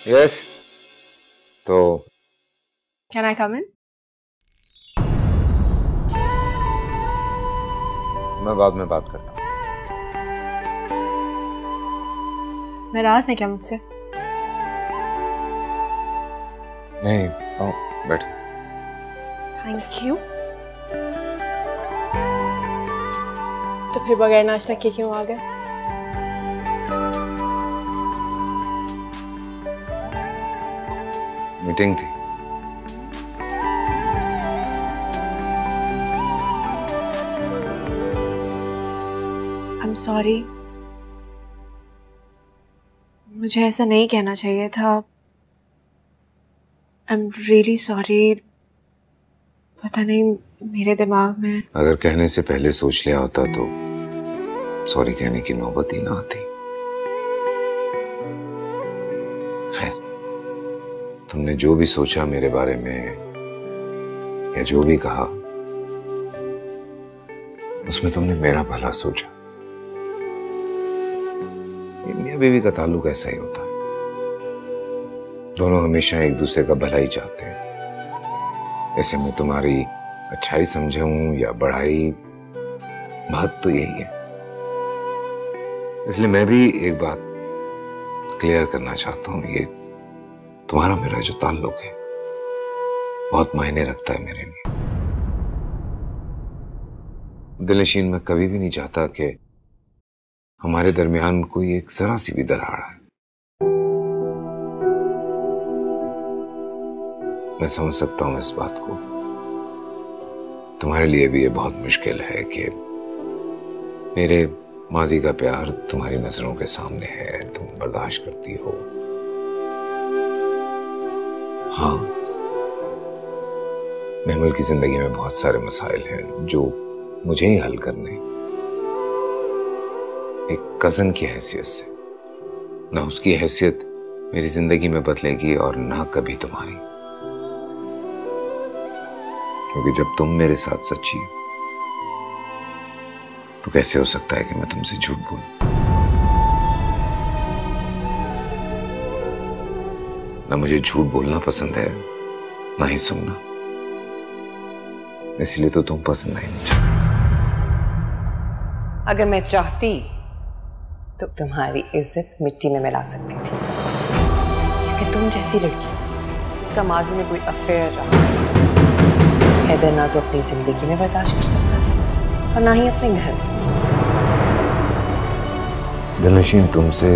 Yes तो can I कम इन? मैं बाद में बात करता हूँ। नाराज है क्या मुझसे? नहीं, आओ बैठ। Thank you. तो फिर बगैर नाश्ता किए क्यों आ गए? मीटिंग थी। आई एम सॉरी, मुझे ऐसा नहीं कहना चाहिए था। I am really sorry. पता नहीं मेरे दिमाग में। अगर कहने से पहले सोच लिया होता तो सॉरी कहने की नौबत ही ना आती। खैर, तुमने जो भी सोचा मेरे बारे में या जो भी कहा उसमें तुमने मेरा भला सोचा। मियां बीवी का ताल्लुक ऐसा ही होता है, दोनों हमेशा एक दूसरे का भला ही चाहते हैं। ऐसे में तुम्हारी अच्छाई समझूं या बढ़ाई, बात तो यही है। इसलिए मैं भी एक बात क्लियर करना चाहता हूं, ये तुम्हारा मेरा जो ताल्लुक है बहुत मायने रखता है मेरे लिए। दिलनशीन, मैं कभी भी नहीं चाहता कि हमारे दरमियान कोई एक जरा सी भी दरार है। मैं समझ सकता हूं इस बात को। तुम्हारे लिए भी ये बहुत मुश्किल है कि मेरे माजी का प्यार तुम्हारी नजरों के सामने है, तुम बर्दाश्त करती हो। हाँ, महमल की जिंदगी में बहुत सारे मसाइल हैं जो मुझे ही हल करने, एक कजन की हैसियत से। ना उसकी हैसियत मेरी जिंदगी में बदलेगी और ना कभी तुम्हारी, क्योंकि जब तुम मेरे साथ सच्ची हो तो कैसे हो सकता है कि मैं तुमसे झूठ बोलूं। ना मुझे झूठ बोलना पसंद है, ना ही सुनना। इसलिए तो तुम पसंद नहीं मुझे। अगर मैं चाहती तो तुम्हारी इज्जत मिट्टी में मिला सकती थी, क्योंकि तुम जैसी लड़की जिसका माजी में कोई अफेयर रहा, हैदर ना तो अपनी जिंदगी में बर्दाश्त कर सकता और ना ही अपने घर में। दिलनशीन, तुमसे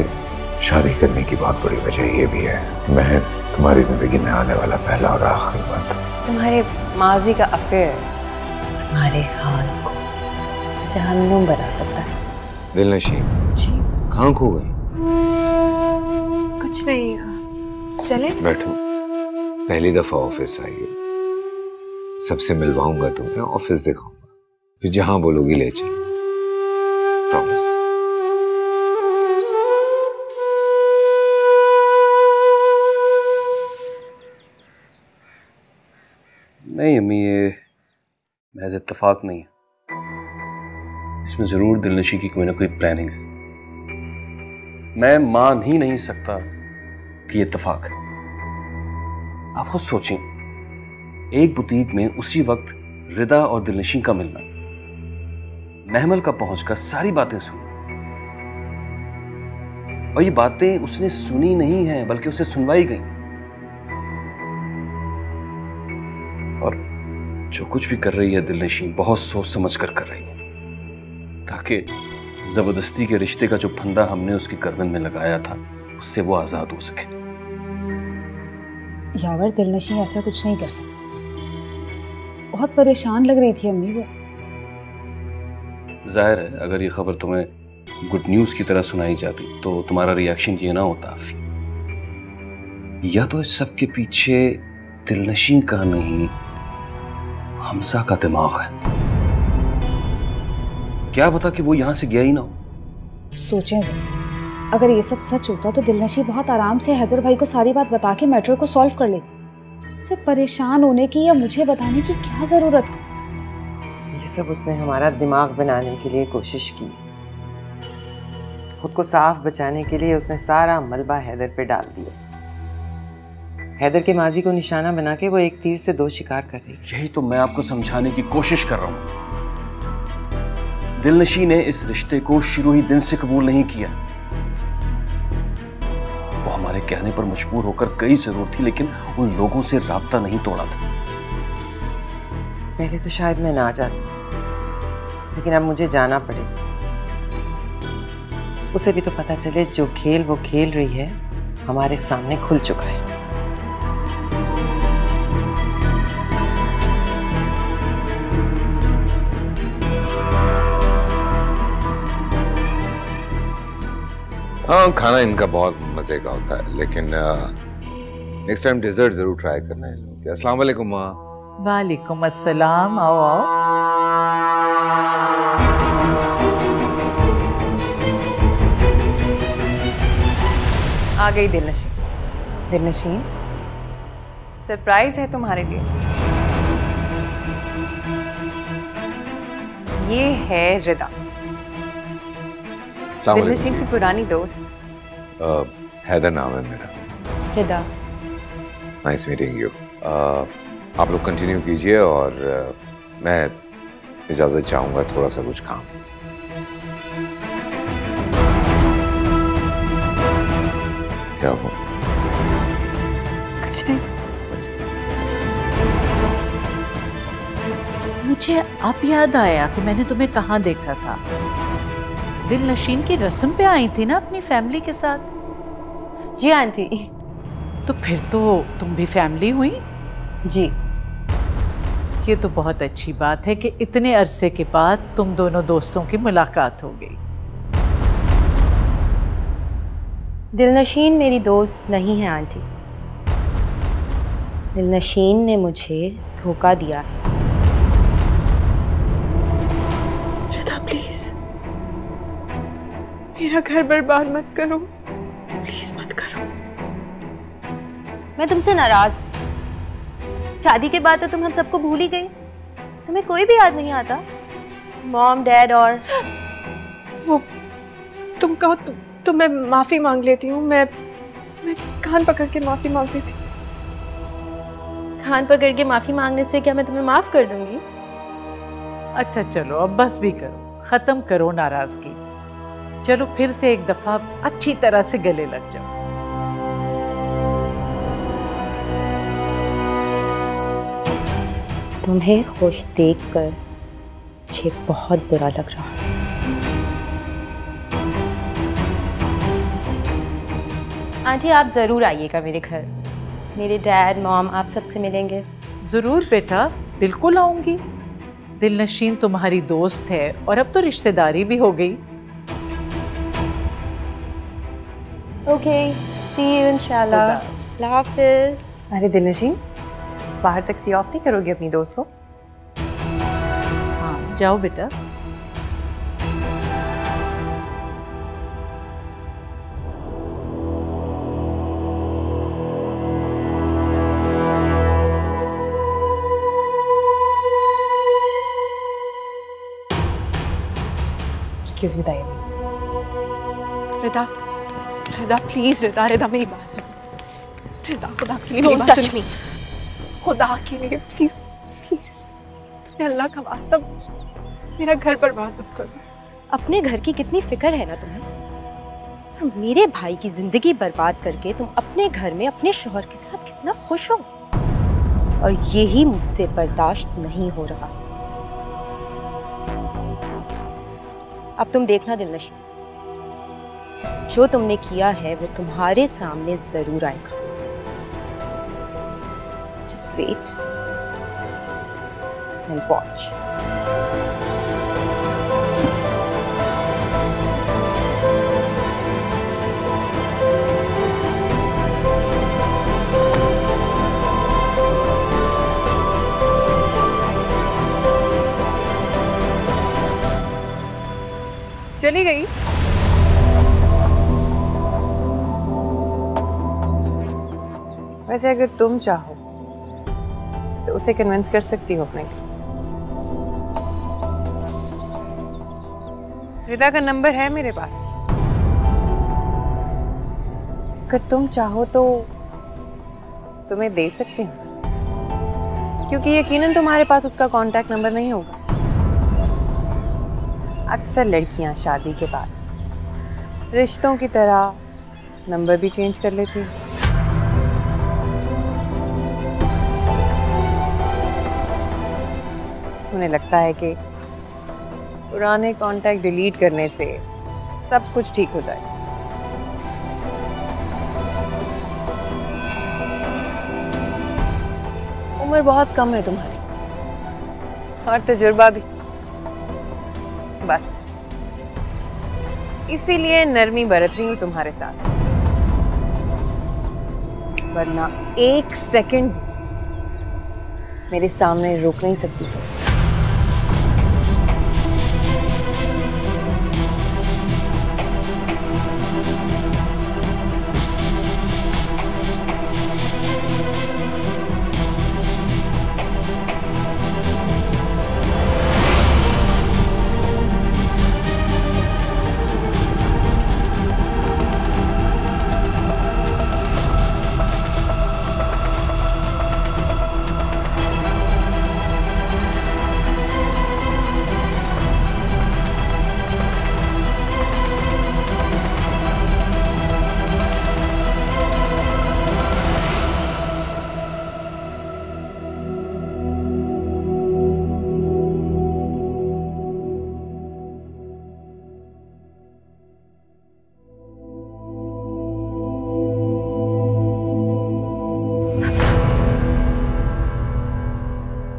शादी करने की बहुत बड़ी वजह यह भी है कि मैं तुम्हारी जिंदगी में आने वाला पहला और आखिरी बात। तुम्हारे माजी का अफेयर तुम्हारे हाल को जहन्नुम बना सकता है। दिलनशीन जी कहाँ खो गई? कुछ नहीं, चले। बैठो। पहली दफा ऑफिस आई हो, सबसे मिलवाऊंगा तुम्हें, ऑफिस दिखाऊंगा, फिर जहां बोलोगी ले चलो। प्रॉमिस। नहीं अम्मी, ये महज इत्तेफाक नहीं है, इसमें जरूर दिलनशी की कोई ना कोई प्लानिंग है। मैं मान ही नहीं सकता कि ये इत्तेफाक है। आप खुद सोचें, एक बुटीक में उसी वक्त रिदा और दिलनशी का मिलना, महमल का पहुंचकर सारी बातें सुनी, और ये बातें उसने सुनी नहीं है बल्कि उसे सुनवाई गई। और जो कुछ भी कर रही है दिलनशी बहुत सोच समझ कर रही है, ताकि जबरदस्ती के रिश्ते का जो फंदा हमने उसकी गर्दन में लगाया था उससे वो आजाद हो सके। यावर, दिलनशी ऐसा कुछ नहीं कर सकती। बहुत परेशान लग रही थी अम्मी वो। जाहिर है अगर ये खबर तुम्हें गुड न्यूज की तरह सुनाई जाती तो तुम्हारा रिएक्शन ये ना होता आफी। या तो इस सब के पीछे दिलनशी का नहीं हमजा का दिमाग है। क्या पता कि वो यहां से गया ही ना हो। सोचें जरा, अगर ये सब सच होता तो दिलनशी बहुत आराम से हैदर भाई को सारी बात बता के मैटर को सॉल्व कर लेती। उसे परेशान होने की या मुझे बताने की क्या जरूरत थी? ये सब उसने हमारा दिमाग बनाने के लिए कोशिश की। खुद को साफ बचाने के लिए उसने सारा मलबा हैदर पे डाल दिया। हैदर के माजी को निशाना बना के वो एक तीर से दो शिकार कर रही है। यही तो मैं आपको समझाने की कोशिश कर रहा हूं। दिलनशी ने इस रिश्ते को शुरू ही दिन से कबूल नहीं किया। वो हमारे कहने पर मजबूर होकर गई जरूर थी, लेकिन उन लोगों से राब्ता नहीं तोड़ा था। पहले तो शायद मैं ना जाती, लेकिन अब मुझे जाना पड़ेगा। उसे भी तो पता चले जो खेल वो खेल रही है हमारे सामने खुल चुका है। हाँ, खाना इनका बहुत मजे का होता है, लेकिन नेक्स्ट टाइम डेजर्ट जरूर ट्राई करना है। अस्सलाम वालेकुम माँ। वालेकुम अस्सलाम। आओ आओ। आ गई दिलनशीन। दिलनशीन, सरप्राइज है तुम्हारे लिए। ये है रिदा, दिलनशीन की पुरानी दोस्त। हैदर नाम है मेरा। रिदा, नाइस मीटिंग यू। आप लोग कंटिन्यू कीजिए और मैं इजाज़त चाहूँगा, थोड़ा सा कुछ काम। क्या हुआ? कुछ नहीं। मुझे अब याद आया कि मैंने तुम्हें कहाँ देखा था। दिलनशीन की रस्म पे आई थी ना अपनी फैमिली के साथ? जी आंटी। तो फिर तो तुम भी फैमिली हुई? जी। ये तो बहुत अच्छी बात है कि इतने अरसे के बाद तुम दोनों दोस्तों की मुलाकात हो गई। दिलनशीन मेरी दोस्त नहीं है आंटी। दिलनशीन ने मुझे धोखा दिया है। रिदा प्लीज मेरा घर बर्बाद मत करो, प्लीज मत करो। मैं तुमसे नाराज हूं। शादी के बाद तो तुम हम सबको भूल ही गई। तुम्हें कोई भी याद नहीं आता? मॉम, डैड और वो तुम कहो तो मैं माफी मांग लेती हूँ। मैं कान पकड़ के माफी मांग लेती हूँ। कान पकड़ के माफी मांगने से क्या मैं तुम्हें माफ कर दूंगी? अच्छा चलो अब बस भी करो, खत्म करो नाराजगी। चलो फिर से एक दफा अच्छी तरह से गले लग जाओ। तुम्हें खुश देखकर मुझे बहुत बुरा लग रहा है। आंटी आप जरूर आइएगा मेरे घर। मेरे डैड, मॉम आप सबसे मिलेंगे। जरूर बेटा, बिल्कुल आऊंगी। दिलनशीन तुम्हारी दोस्त है और अब तो रिश्तेदारी भी हो गई। ओके, सी यू इंशाल्लाह। अल्लाह हाफिज। अरे दिलनशीन, बाहर तक सी ऑफ नहीं करोगे अपनी दोस्त को? हाँ जाओ बेटा। एक्सक्यूज मी ताई। रिदा, रिदा प्लीज, रिदा मेरी बात सुनो। रिदा खुदा के लिए मेरी Don't बात touch सुनो। खुदा के लिए प्लीज प्लीज, तुम्हें अल्लाह का वास्ता मेरा घर बर्बाद मत करो। अपने घर की कितनी फिक्र है ना तुम्हें। और मेरे भाई की जिंदगी बर्बाद करके तुम अपने घर में अपने शौहर के साथ कितना खुश हो, और यही मुझसे बर्दाश्त नहीं हो रहा। अब तुम देखना दिलनशीन, जो तुमने किया है वो तुम्हारे सामने जरूर आएगा। Just wait and watch. चली गई? वैसे अगर तुम चाहो तो उसे कन्विंस कर सकती हो अपने। रिदा का नंबर है मेरे पास। अगर तुम चाहो तो तुम्हें दे सकती हूँ, क्योंकि यकीनन तुम्हारे पास उसका कांटेक्ट नंबर नहीं होगा। अक्सर लड़कियां शादी के बाद रिश्तों की तरह नंबर भी चेंज कर लेती हैं। उन्हें लगता है कि पुराने कांटेक्ट डिलीट करने से सब कुछ ठीक हो जाएगा। उम्र बहुत कम है तुम्हारी और तजुर्बा भी, बस इसीलिए नरमी बरत रही हूं तुम्हारे साथ, वरना एक सेकंड मेरे सामने रुक नहीं सकती तुम।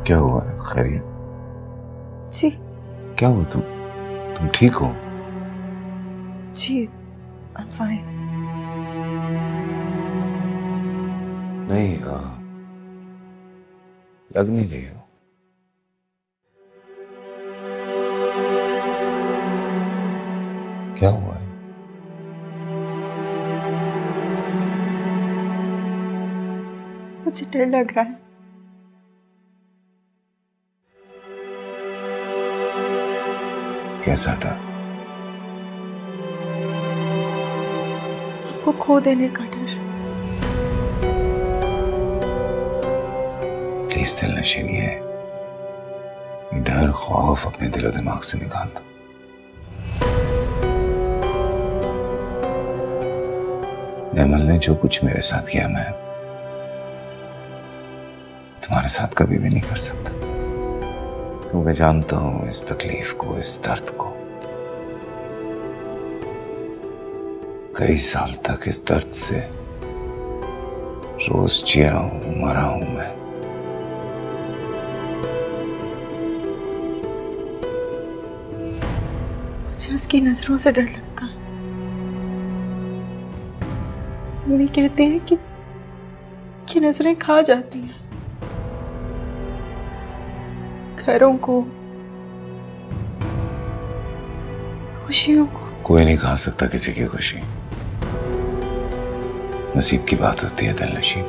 क्या हुआ है? खैरियत? जी क्या हुआ? तुम ठीक हो? जी, I'm fine. नहीं, लग नहीं रही हो। क्या हुआ है? मुझे डर लग रहा है। कैसा डर? आपको खो देने का डर। प्लीज दिलनशीन, ये डर खौफ अपने दिलो दिमाग से निकाल दो। अमल ने जो कुछ मेरे साथ किया, मैं तुम्हारे साथ कभी भी नहीं कर सकता, क्योंकि जानता हूं इस तकलीफ को, इस दर्द को। कई साल तक इस दर्द से रोज जिया हूं, मरा हूं मैं। मुझे उसकी नजरों से डर लगता है। मम्मी कहती हैं कि नजरें खा जाती हैं घरों को, खुशियों को। कोई नहीं खा सकता किसी की खुशी। नसीब की बात होती है दिलनशीन।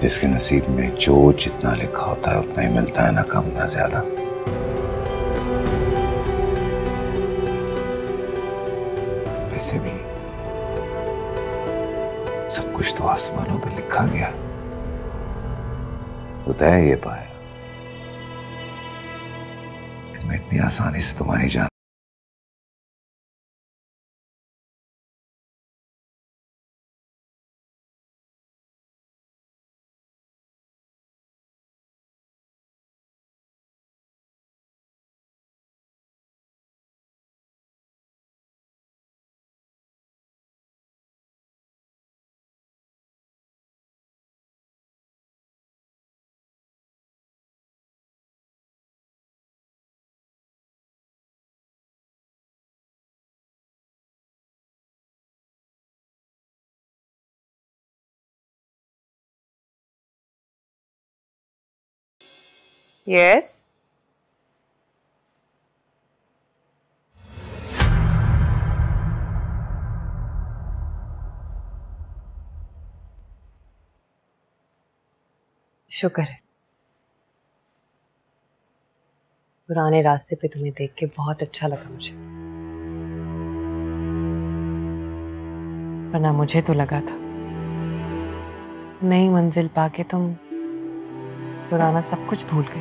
जिसके नसीब में जो जितना लिखा होता है उतना ही मिलता है, ना कम ना ज्यादा। वैसे भी सब कुछ तो आसमानों पे लिखा गया, होता है ये पाया कि मैं इतनी आसानी से तुम्हारी जान यस, शुक्र है। पुराने रास्ते पे तुम्हें देख के बहुत अच्छा लगा मुझे, वरना मुझे तो लगा था नई मंजिल पाके तुम पुराना सब कुछ भूल गए।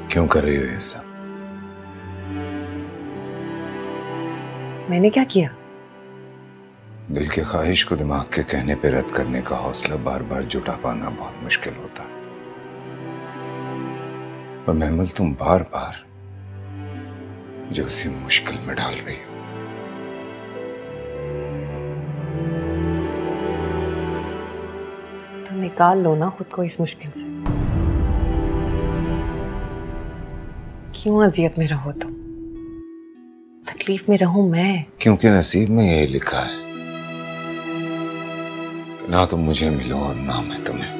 क्यों कर रही हो ये सब? मैंने क्या किया? दिल की ख्वाहिश को दिमाग के कहने पे रद्द करने का हौसला बार बार जुटा पाना बहुत मुश्किल होता है। और महमल, तुम बार बार जो उसे मुश्किल में डाल रही हो। तो निकाल लो ना खुद को इस मुश्किल से। क्यों अजियत में रहो तुम? तकलीफ में रहूं मैं? क्योंकि नसीब में यही लिखा है कि ना तुम मुझे मिलो और ना मैं तुम्हें।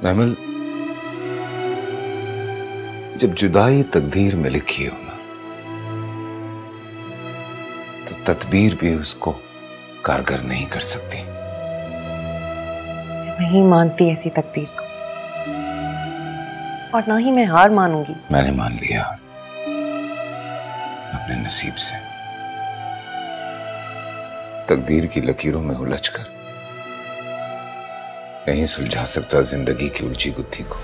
महमल, जब जुदाई तकदीर में लिखी हो ना, तो तदबीर भी उसको कारगर नहीं कर सकती। नहीं मानती ऐसी तकदीर को, और ना ही मैं हार मानूंगी। मैंने मान लिया अपने नसीब से। तकदीर की लकीरों में उलझकर नहीं सुलझा सकता जिंदगी की उलझी गुत्थी को।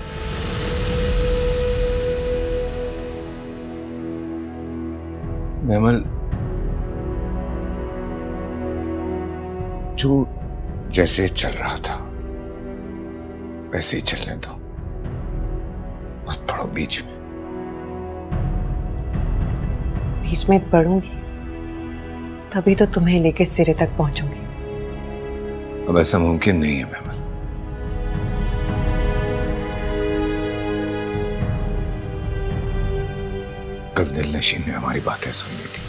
महमल, जो जैसे चल रहा था वैसे ही चलने दो, मत पड़ो बीच में। बीच में पढ़ूंगी तभी तो तुम्हें लेके सिरे तक पहुंचूंगी। अब ऐसा मुमकिन नहीं है महमल। कल दिलनशीन ने हमारी बातें सुन ली थी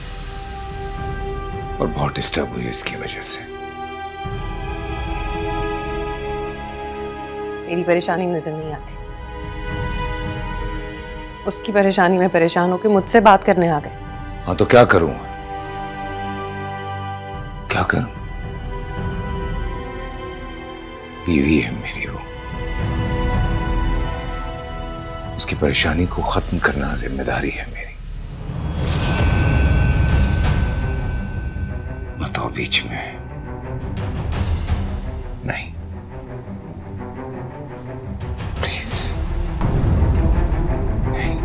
और बहुत डिस्टर्ब हुई इसकी वजह से। मेरी परेशानी नजर नहीं आती, उसकी परेशानी में परेशान होकर मुझसे बात करने आ गए। हाँ तो क्या करूं? क्या करूं? बीवी है मेरी वो, उसकी परेशानी को खत्म करना जिम्मेदारी है मेरी। मत आओ बीच में। नहीं, प्लीज नहीं।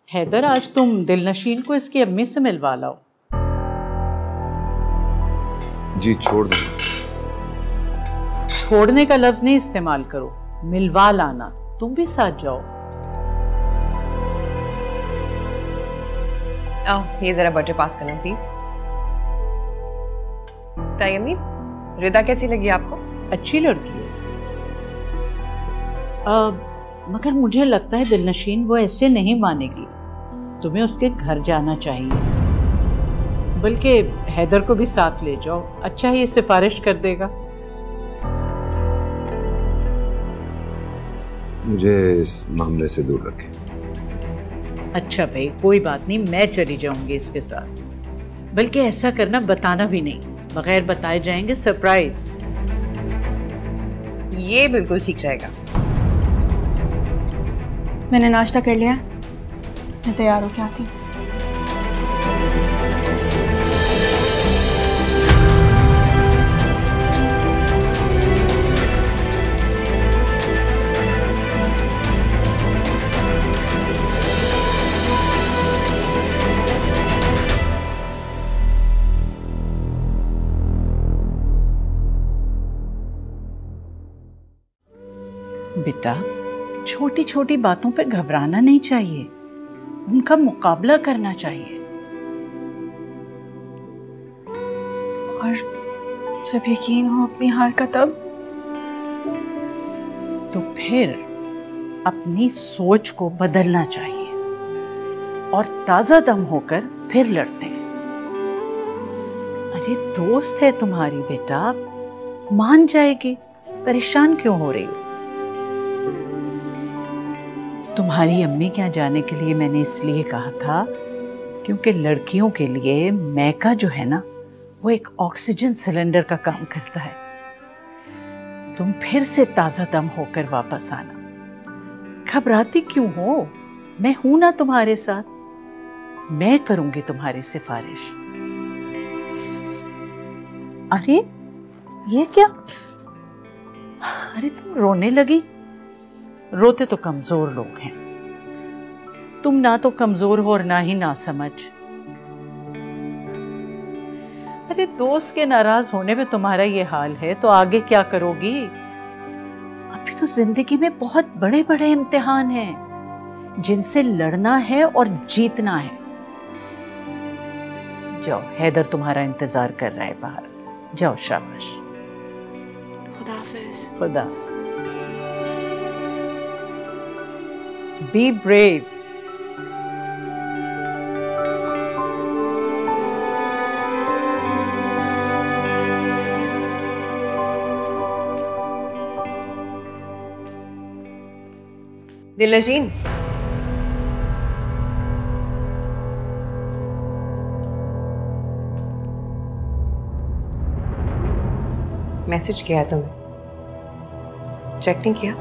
हैदर, आज तुम दिलनशीन को इसकी अम्मी से मिलवा लाओ। जी छोड़ दो। छोड़ने का लफ्ज नहीं इस्तेमाल करो, मिलवा लाना। तुम भी साथ जाओ। आओ, ये जरा बर्थडे पास करना प्लीज। तायमी, रिदा कैसी लगी आपको? अच्छी लड़की है, मगर मुझे लगता है दिलनशीन वो ऐसे नहीं मानेगी। तुम्हें उसके घर जाना चाहिए, बल्कि हैदर को भी साथ ले जाओ। अच्छा है, ये सिफारिश कर देगा। मुझे इस मामले से दूर रखें। अच्छा भाई, कोई बात नहीं, मैं चली जाऊंगी इसके साथ। बल्कि ऐसा करना, बताना भी नहीं, बगैर बताए जाएंगे सरप्राइज। ये बिल्कुल ठीक रहेगा। मैंने नाश्ता कर लिया, मैं तैयार होके आती हूँ। बेटा, छोटी छोटी बातों पे घबराना नहीं चाहिए, उनका मुकाबला करना चाहिए। और जब यकीन हो अपनी हार का तब? तो फिर अपनी सोच को बदलना चाहिए और ताजा दम होकर फिर लड़ते हैं। अरे दोस्त है तुम्हारी बेटा, मान जाएगी, परेशान क्यों हो रही हो? तुम्हारी अम्मी के यहाँ जाने के लिए मैंने इसलिए कहा था क्योंकि लड़कियों के लिए मैका जो है ना, वो एक ऑक्सीजन सिलेंडर का काम करता है। तुम फिर से ताजा दम होकर वापस आना। घबराती क्यों हो? मैं हूं ना तुम्हारे साथ, मैं करूंगी तुम्हारी सिफारिश। अरे ये क्या? अरे तुम रोने लगी? रोते तो कमजोर लोग हैं, तुम ना तो कमजोर हो और ना ही ना समझ। अरे दोस्त के नाराज होने पे तुम्हारा ये हाल है तो आगे क्या करोगी? अभी तो जिंदगी में बहुत बड़े बड़े इम्तिहान हैं जिनसे लड़ना है और जीतना है। जाओ, हैदर तुम्हारा इंतजार कर रहा है बाहर, जाओ, शाबाश। खुदा हाफिज। खुदा। Be brave. दिलनशीन, मैसेज किया है तुमने, चेक नहीं किया?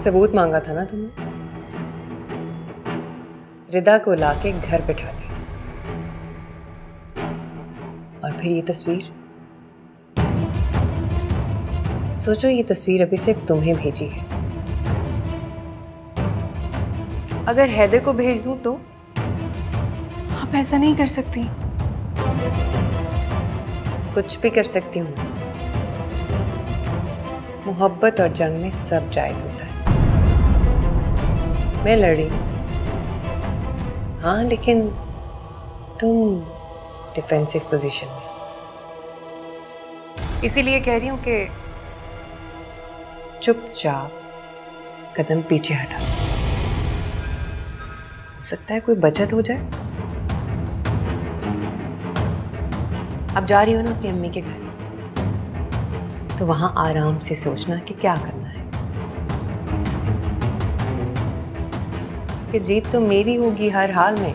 सबूत मांगा था ना तुमने, रिदा को लाके घर बिठा दिया। और फिर ये तस्वीर, सोचो ये तस्वीर अभी सिर्फ तुम्हें भेजी है। अगर हैदर को भेज दूं तो? आप ऐसा नहीं कर सकती। कुछ भी कर सकती हूँ। मोहब्बत और जंग में सब जायज होता है। मैं लड़ी, हाँ, लेकिन तुम डिफेंसिव पोजीशन में, इसीलिए कह रही हूं कि चुपचाप कदम पीछे हटा। हो सकता है कोई बचत हो जाए। अब जा रही हो ना अपनी अम्मी के घर, तो वहां आराम से सोचना कि क्या करना है, कि जीत तो मेरी होगी हर हाल में।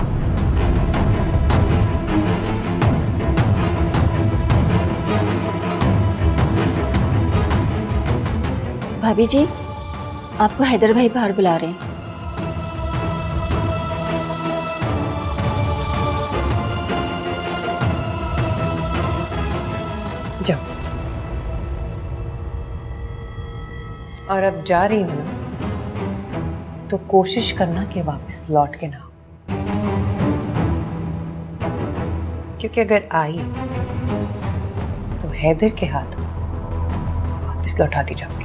भाभी जी, आपको हैदर भाई बाहर बुला रहे हैं। जाओ। और अब जा रही हूं ना, तो कोशिश करना कि वापस लौट के ना आओ, क्योंकि अगर आई तो हैदर के हाथ वापस लौटा दी जाओगी।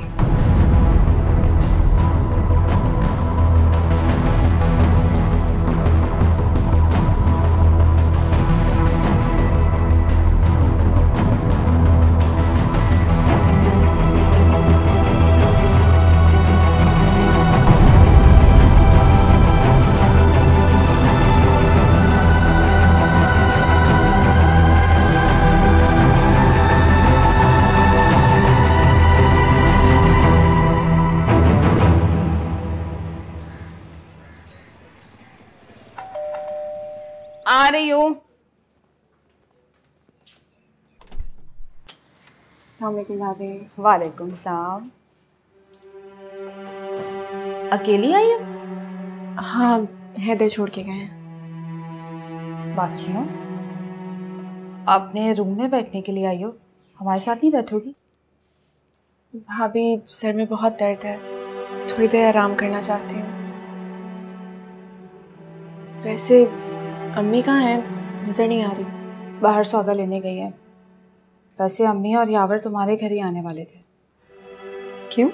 आ रही हूं। अस्सलाम वालेकुम भाभी। वालेकुम सलाम। अकेली आई हो? हाँ, हैदर छोड़ के गए हैं। बात सुनो, अपने रूम में बैठने के लिए आई हो, हमारे साथ नहीं बैठोगी? भाभी सर में बहुत दर्द है, थोड़ी देर आराम करना चाहती हूँ। वैसे अम्मी कहाँ हैं? नजर नहीं आ रही। बाहर सौदा लेने गई है। वैसे अम्मी और यावर तुम्हारे घर ही आने वाले थे। क्यों?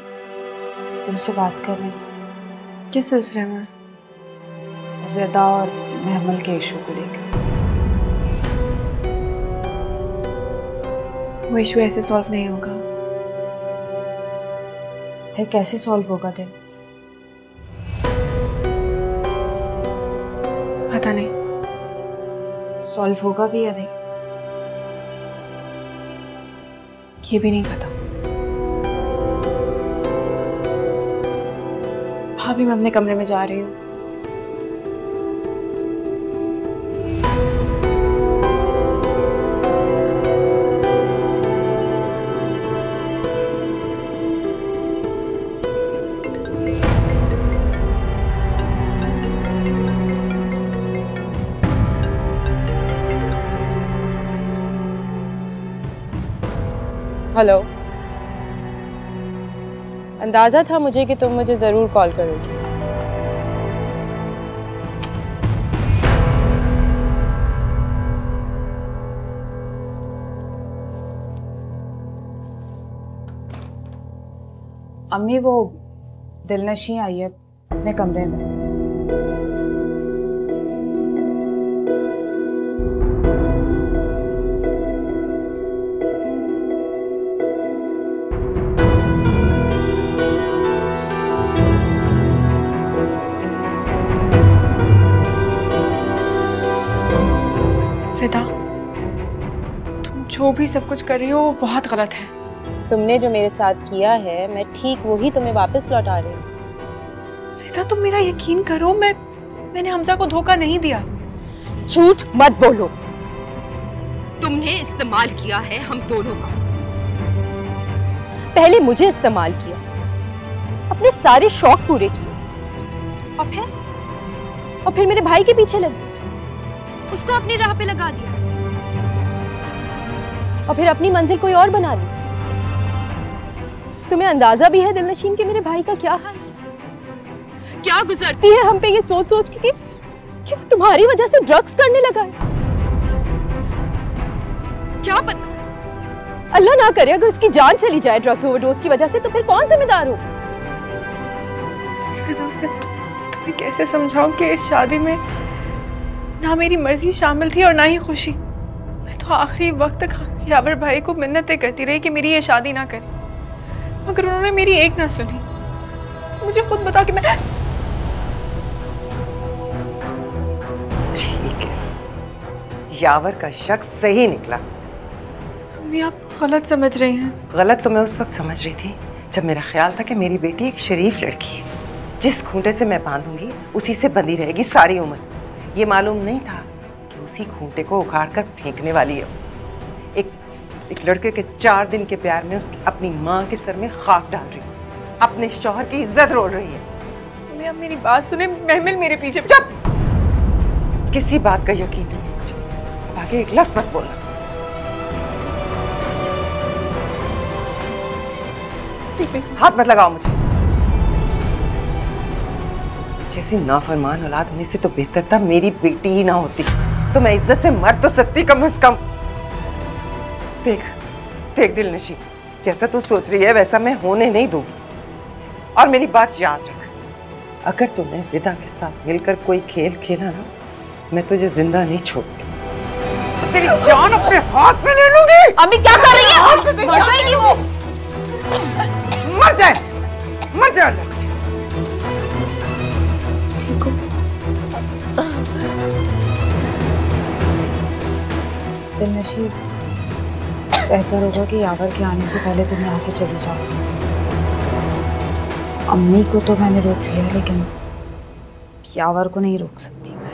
तुमसे बात कर रहे हैं। किस सिलसिले में? रिदा और महमल के इशू को लेकर। वो इशू ऐसे सॉल्व नहीं होगा। फिर कैसे सॉल्व होगा दिल? पता नहीं। सॉल्व होगा भी या नहीं ये भी नहीं पता। भाभी मैं अपने कमरे में जा रही हूँ। हेलो। अंदाज़ा था मुझे कि तुम मुझे ज़रूर कॉल करोगी। अम्मी वो दिलनशी आई है अपने कमरे में। रिदा, तुम जो भी सब कुछ कर रही हो वो बहुत गलत है। तुमने जो मेरे साथ किया है मैं ठीक वही तुम्हें वापस लौटा रही हूँ। रिदा तुम मेरा यकीन करो, मैंने हमजा को धोखा नहीं दिया। झूठ मत बोलो। तुमने इस्तेमाल किया है हम दोनों का। पहले मुझे इस्तेमाल किया, अपने सारे शौक पूरे किए, और फिर मेरे भाई के पीछे लगी, उसको अपनी राह पे लगा दिया, और फिर अपनी मंजिल कोई और बना ली। तुम्हें अंदाजा भी है दिलनशीन कि मेरे भाई का क्या हाल है? क्या गुजरती है हम पे ये सोच सोच के कि वो तुम्हारी वजह से ड्रग्स करने लगा है। क्या पता, अल्लाह ना करे अगर उसकी जान चली जाए ड्रग्स ओवरडोज की वजह से, तो फिर कौन जिम्मेदार हो? तुम्हें कैसे समझाऊं कि इस शादी में ना मेरी मर्जी शामिल थी और ना ही खुशी। मैं तो आखिरी वक्त तक यावर भाई को मिन्नतें करती रही कि मेरी ये शादी ना करे, मगर उन्होंने मेरी एक ना सुनी। मुझे खुद बता कि मैं ठीक है, यावर का शक सही निकला। अम्मी आप गलत समझ रही हैं। गलत तो मैं उस वक्त समझ रही थी जब मेरा ख्याल था कि मेरी बेटी एक शरीफ लड़की है, जिस खूंटे से मैं बांधूंगी उसी से बंधी रहेगी सारी उम्र। ये मालूम नहीं था कि उसी खूंटे को उखाड़ कर फेंकने वाली है। एक लड़के के 4 दिन के प्यार में उसकी अपनी माँ के सर में खाक डाल रही है, अपने शौहर की इज्जत रोल रही है। मैं अब मेरी बात सुने, महमिल मेरे पीछे। चुप! किसी बात का यकीन नहीं मुझे। अब आगे एक लफ्ज़ मत बोलना। हाथ मत लगाओ मुझे। जैसी नाफरमान औलाद होने से तो बेहतर था मेरी बेटी ही ना होती, तो मैं इज्जत से मर तो सकती कम से कम। देख देख दिलनशी, जैसा तू सोच रही है वैसा मैं होने नहीं दूंगी। और मेरी बात याद रख, अगर तूने रिदा के साथ मिलकर कोई खेल खेला ना, मैं तुझे जिंदा नहीं छोड़ती। तेरी जान अपने हाथ से ले लूंगी। अम्मी क्या कर रही है? मर जाएगी वो। मर जाए, मर जाए। दिलनशी, बेहतर होगा कि यावर के आने से पहले तुम यहाँ से चली जाओ। अम्मी को तो मैंने रोक लिया, लेकिन यावर को नहीं रोक सकती मैं।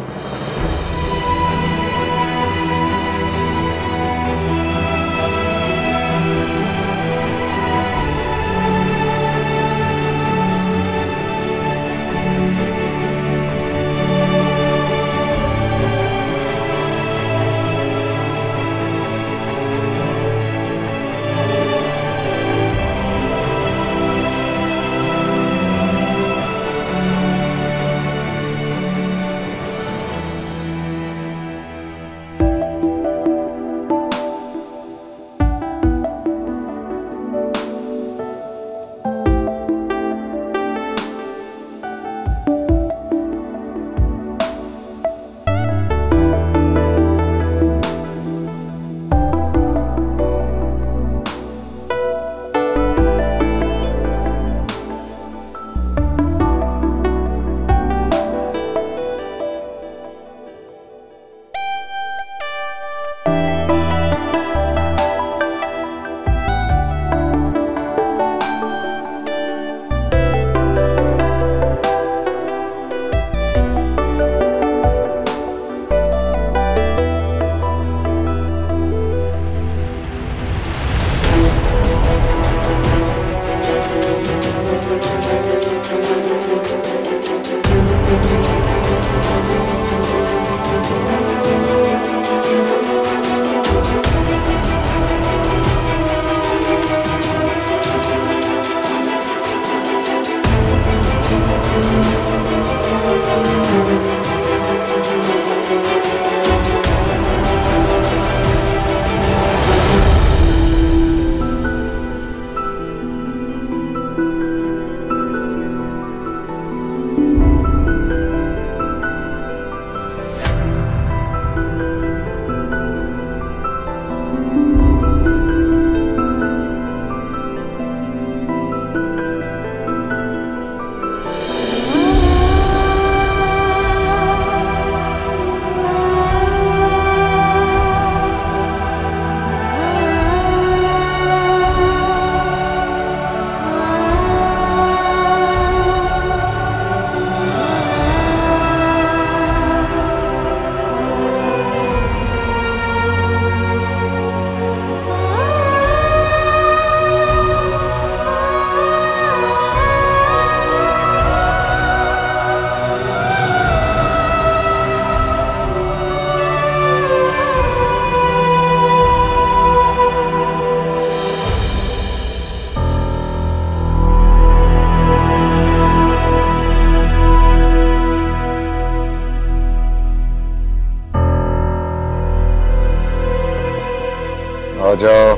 आओ जाओ।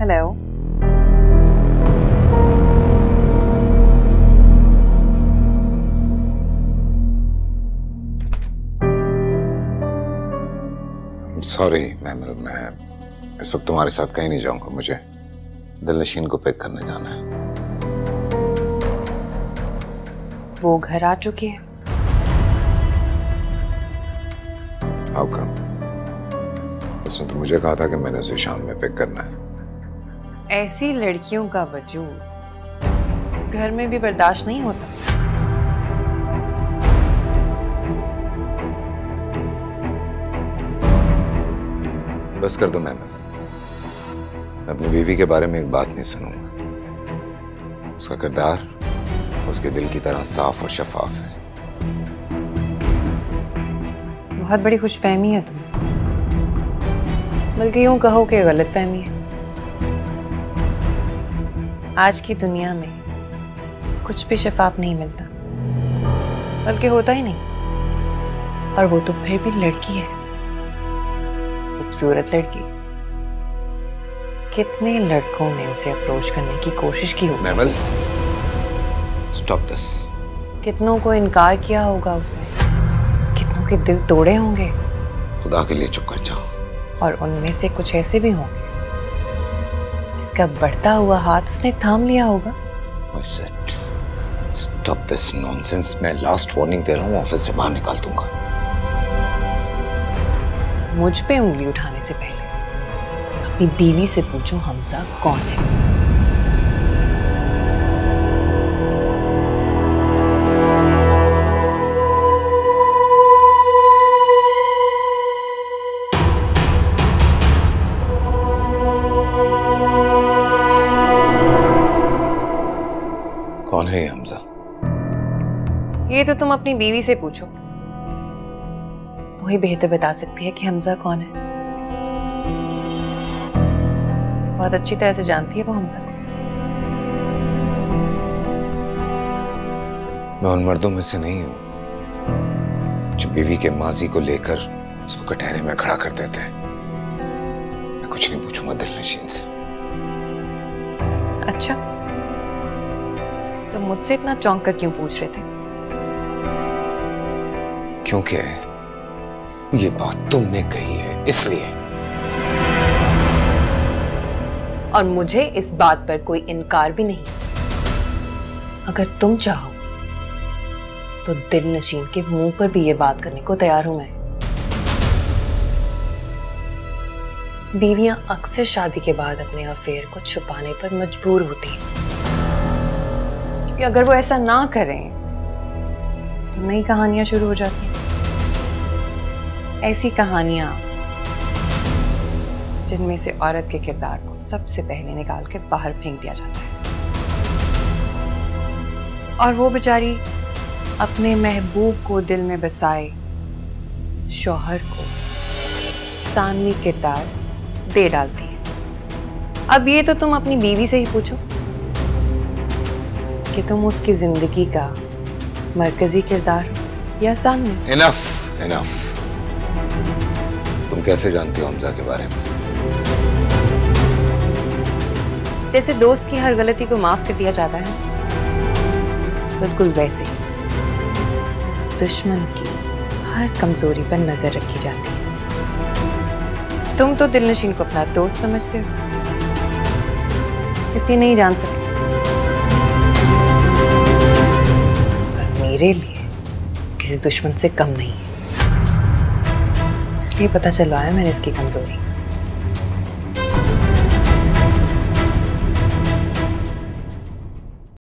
हेलो। सॉरी मैमल, मैं इस वक्त तुम्हारे साथ कहीं नहीं जाऊंगा। मुझे दिलनशीन को पिक करने जाना है। वो घर आ चुकी है। How come? उसने तो मुझे कहा था कि मैंने उसे शाम में पिक करना है। ऐसी लड़कियों का वजूद घर में भी बर्दाश्त नहीं होता। बस कर दो मैम। मैं अपनी बीवी के बारे में एक बात नहीं सुनूंगा। उसका किरदार उसके दिल की तरह साफ और शफाफ है। बहुत बड़ी खुशफहमी है तुम, बल्कि यूं कहो कि गलतफहमी है। आज की दुनिया में कुछ भी शफाफ नहीं मिलता, बल्कि होता ही नहीं। और वो तो फिर भी लड़की है, खूबसूरत लड़की। कितने लड़कों ने उसे अप्रोच करने की कोशिश की होगी। Mammal, stop this. कितनों को इनकार किया होगा उसने, कितनों के दिल तोड़े होंगे। खुदा के लिए चुप कर जाओ। और उनमें से कुछ ऐसे भी होंगे जिसका बढ़ता हुआ हाथ उसने थाम लिया होगा। Stop this nonsense. मैं लास्ट वार्निंग दे रहा हूँ, ऑफिस से बाहर निकाल दूंगा। मुझ पे उंगली उठाने से पहले अपनी बीवी से पूछो हमजा कौन है। कौन है ये हमजा? ये तो तुम अपनी बीवी से पूछो, वही बेहतर बता सकती है कि हमजा कौन है। बहुत अच्छी तरह से जानती है वो हमजा को। मैं उन मर्दों में से नहीं हूं जो बीवी के माजी को लेकर उसको कटहरे में खड़ा कर देते हैं। मैं कुछ नहीं पूछूंगा दिलनशीन से। अच्छा, तो मुझसे इतना चौंक कर क्यों पूछ रहे थे? क्योंकि ये बात तुमने कही है, इसलिए। और मुझे इस बात पर कोई इनकार भी नहीं। अगर तुम चाहो तो दिलनशीन के मुंह पर भी ये बात करने को तैयार हूं मैं। बीवियां अक्सर शादी के बाद अपने अफेयर को छुपाने पर मजबूर होती हैं, क्योंकि अगर वो ऐसा ना करें तो नई कहानियां शुरू हो जाती हैं। ऐसी कहानियां जिनमें से औरत के किरदार को सबसे पहले निकाल के बाहर फेंक दिया जाता है, और वो बेचारी अपने महबूब को दिल में बसाए शौहर को सानवी किरदार दे डालती है। अब ये तो तुम अपनी बीवी से ही पूछो कि तुम उसकी जिंदगी का मरकजी किरदार हो या सानवी। Enough, enough. तुम कैसे जानती हो हमजा के बारे में? जैसे दोस्त की हर गलती को माफ कर दिया जाता है, बिल्कुल वैसे दुश्मन की हर कमजोरी पर नजर रखी जाती है। तुम तो दिलनशीन को अपना दोस्त समझते हो, इसलिए नहीं जान सकते। पर मेरे लिए किसी दुश्मन से कम नहीं है, इसलिए पता चलवाया मैंने उसकी कमजोरी।